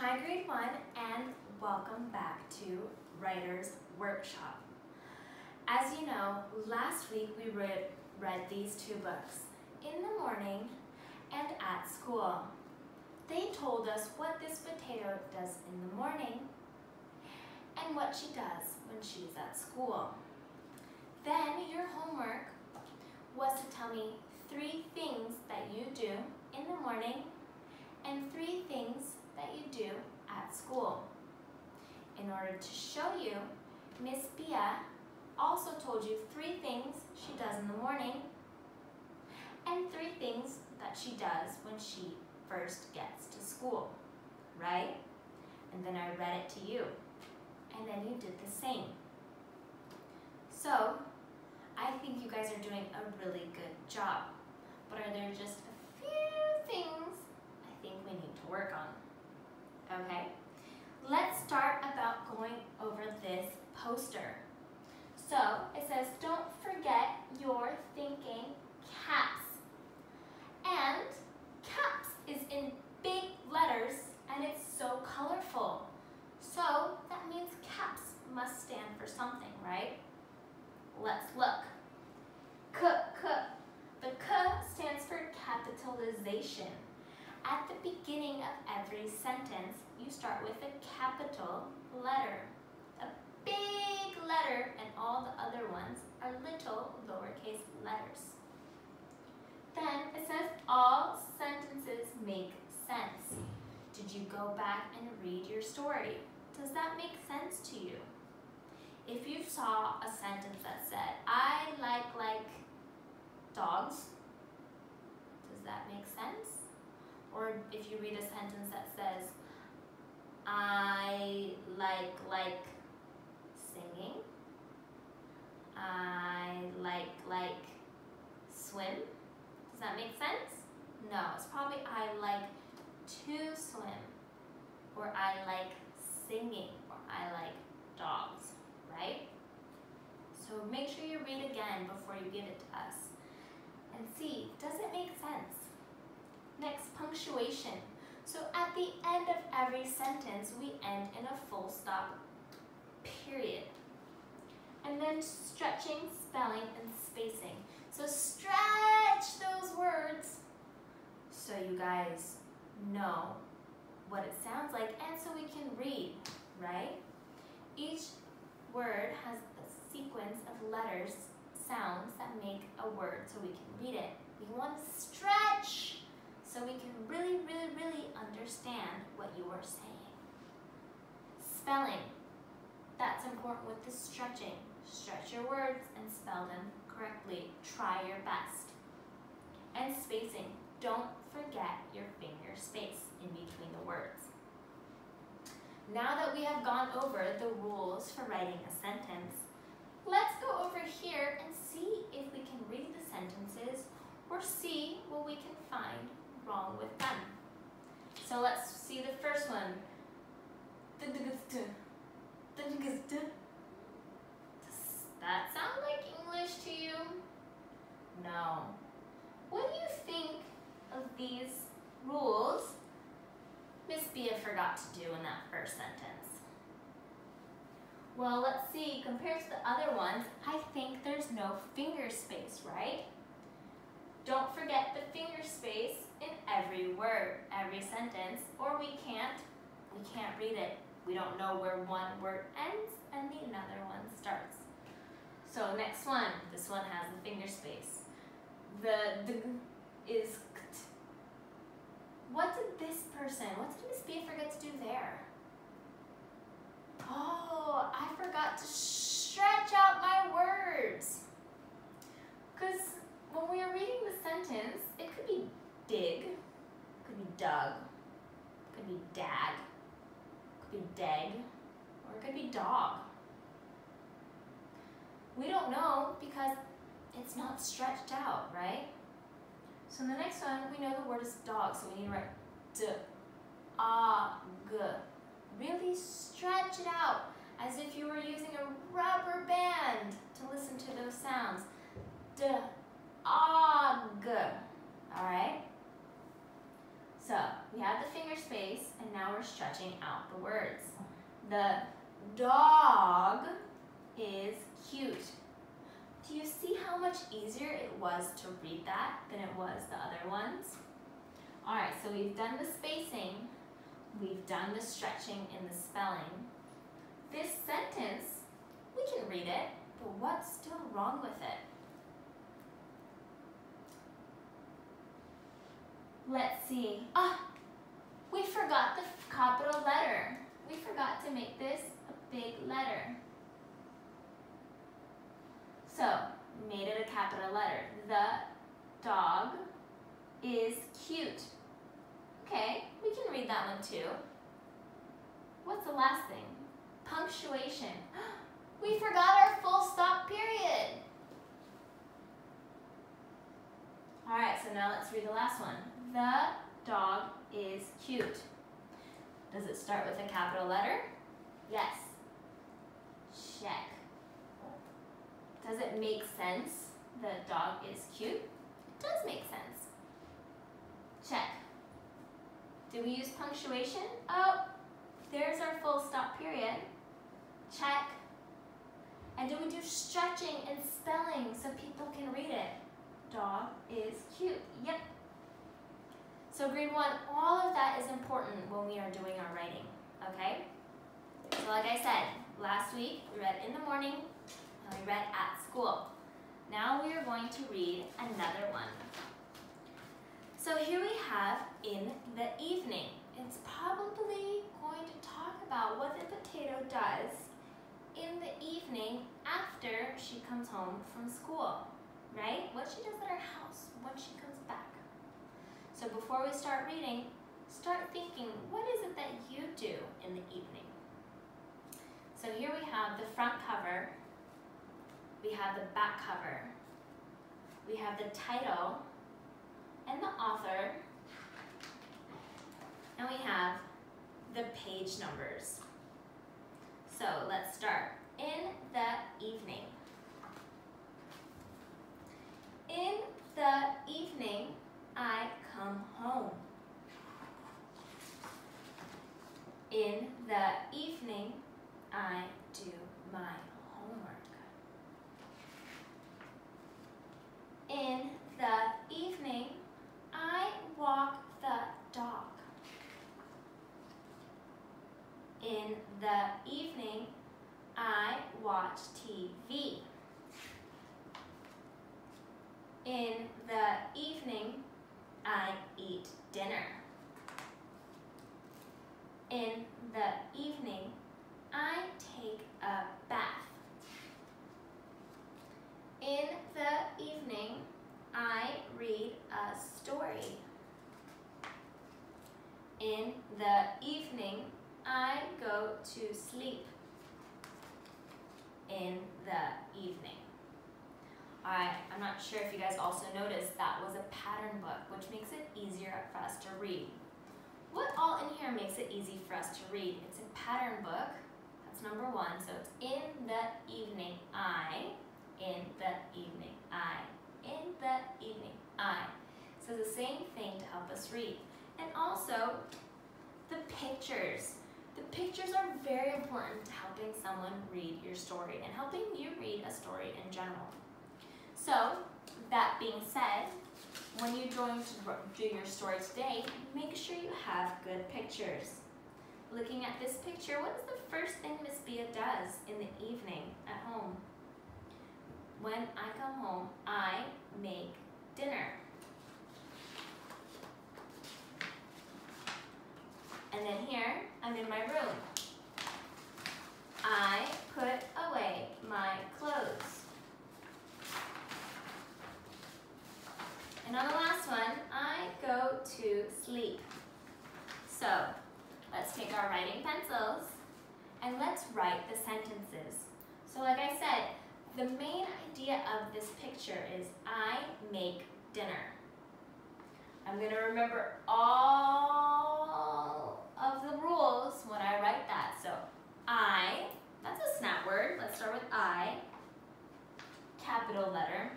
Hi grade 1 and welcome back to Writer's Workshop. As you know, last week we read these two books, In the Morning and At School. They told us what this potato does in the morning and what she does when she's at school. Then your homework was to tell me 3 things that you do in the morning and 3 things that you do at school. In order to show you, Miss Bia also told you 3 things she does in the morning and 3 things that she does when she first gets to school, right? And then I read it to you, and then you did the same. So, I think you guys are doing a really good job, but are there just a few things I think we need to work on? Okay, let's start about going over this poster. So it says, don't forget your thinking caps. And caps is in big letters and it's so colorful. So that means caps must stand for something, right? Let's look. K. The K stands for capitalization. At the beginning of every sentence, you start with a capital letter, a big letter, and all the other ones are little lowercase letters. Then it says all sentences make sense. Did you go back and read your story? Does that make sense to you? If you saw a sentence that said, I like dogs, does that make sense? Or if you read a sentence that says, I like singing, I like swim, does that make sense? No, it's probably I like to swim, or I like singing, or I like dogs, right? So make sure you read again before you give it to us and see, does it make sense? Next, punctuation. So at the end of every sentence, we end in a full stop period. And then stretching, spelling, and spacing. So stretch those words so you guys know what it sounds like and so we can read, right? Each word has a sequence of letters, sounds that make a word so we can read it. We want to stretch so we can really understand what you are saying. Spelling, that's important with the stretching. Stretch your words and spell them correctly. Try your best. And spacing, don't forget your finger space in between the words. Now that we have gone over the rules for writing a sentence, let's go over here and see if we can read the sentences or see what we can find wrong with them. So let's see the first one. Does that sound like English to you? No. What do you think of these rules Miss Bia forgot to do in that first sentence? Well, let's see. Compared to the other ones, I think there's no finger space, right? Don't forget the finger space in every word, every sentence, or we can't read it. We don't know where one word ends and the another one starts. So next one, this one has the finger space. The D is kt. What did Miss Bia forget to do there? Oh, I forgot to stretch out my words. Because when we are reading the sentence, it could be dig, could be dug, could be dag, could be dag, or it could be dog. We don't know because it's not stretched out, right? So in the next one, we know the word is dog, so we need to write d, a, g. Really stretch it out as if you were using a rubber band to listen to those sounds. D, a, g. All right? So we have the finger space, and now we're stretching out the words. The dog is cute. Do you see how much easier it was to read that than it was the other ones? All right, so we've done the spacing, we've done the stretching in the spelling. This sentence, we can read it, but what's still wrong with it? Let's see. We forgot the capital letter. We forgot to make this a big letter. So, made it a capital letter. The dog is cute. Okay, we can read that one too. What's the last thing? Punctuation. We forgot our full stop period. All right, so now let's read the last one. The dog is cute. Does it start with a capital letter? Yes. Check. Does it make sense? The dog is cute? It does make sense. Check. Do we use punctuation? Oh, there's our full stop period. Check. And do we do stretching and spelling so people can read it? Dog is cute. Yep. So grade 1, all of that is important when we are doing our writing, okay? So like I said, last week we read in the morning and we read at school. Now we are going to read another one. So here we have in the evening. It's probably going to talk about what the potato does in the evening after she comes home from school, right? What she does at her house when she comes back. So before we start reading, start thinking, what is it that you do in the evening? So here we have the front cover, we have the back cover, we have the title and the author, and we have the page numbers. So let's start. In the evening. In the evening, I come home. In the evening, I do my homework. In the evening, I walk the dog. In the evening, I watch TV. In the evening, I eat dinner. In the evening, I take a bath. In the evening, I read a story. In the evening, I go to sleep. In the evening. Alright, I'm not sure if you guys also noticed that was a pattern book, which makes it easier for us to read. What all in here makes it easy for us to read? It's a pattern book. That's number 1. So it's in the evening, I. In the evening, I. In the evening, I. So the same thing to help us read. And also, the pictures. The pictures are very important to helping someone read your story and helping you read a story in general. So, that being said, when you're going to do your story today, make sure you have good pictures. Looking at this picture, what is the first thing Miss Bia does in the evening at home? When I come home, I make dinner. And then here, I'm in my room. I put away my clothes. And on the last one, I go to sleep. So, let's take our writing pencils and let's write the sentences. So like I said, the main idea of this picture is I make dinner. I'm going to remember all of the rules when I write that. So I, that's a snap word. Let's start with I. Capital letter.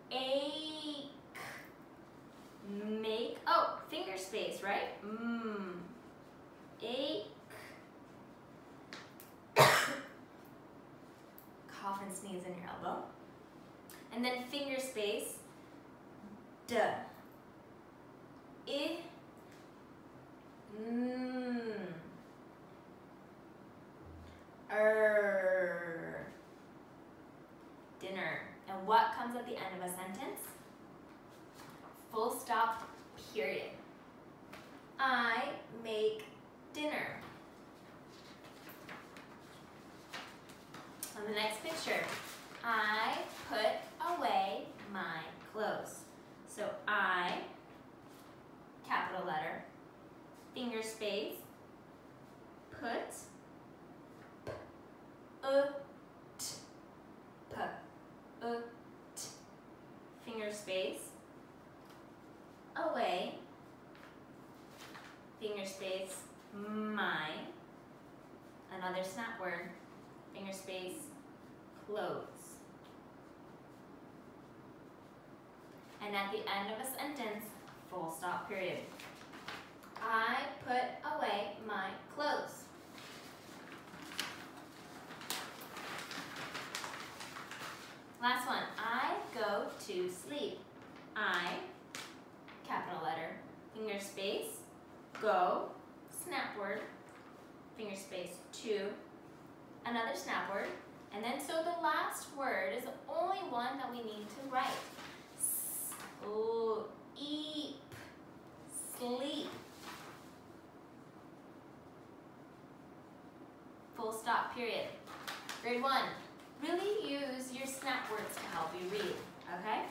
Ache. Make. Oh, sneeze in your elbow. And then finger space, D, I, Dinner. And what comes at the end of a sentence? Full stop, period. I make dinner. On the next picture, I put away my clothes. So I, capital letter, finger space, put, finger space, away, finger space, my, another snap word, finger space, clothes. And at the end of a sentence, full stop period. I put away my clothes. Last one, I go to sleep. I, capital letter, finger space, go, snap word, finger space, to, another snap word, and then so the last word is the only one that we need to write. Sleep, sleep. Full stop, period. Grade 1, really use your snap words to help you read, okay?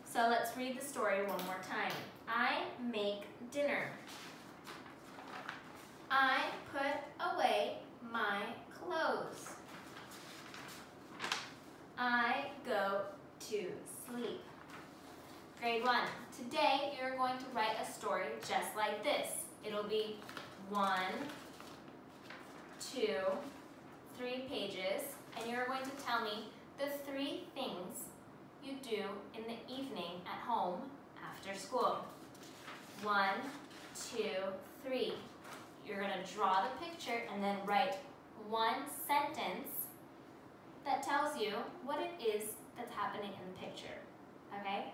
So let's read the story one more time. I make dinner. I put away my clothes. I go to sleep. Grade 1, today you're going to write a story just like this. It'll be 1, 2, 3 pages, and you're going to tell me the 3 things you do in the evening at home after school. 1, 2, 3. You're going to draw the picture and then write one sentence that tells you what it is that's happening in the picture, okay?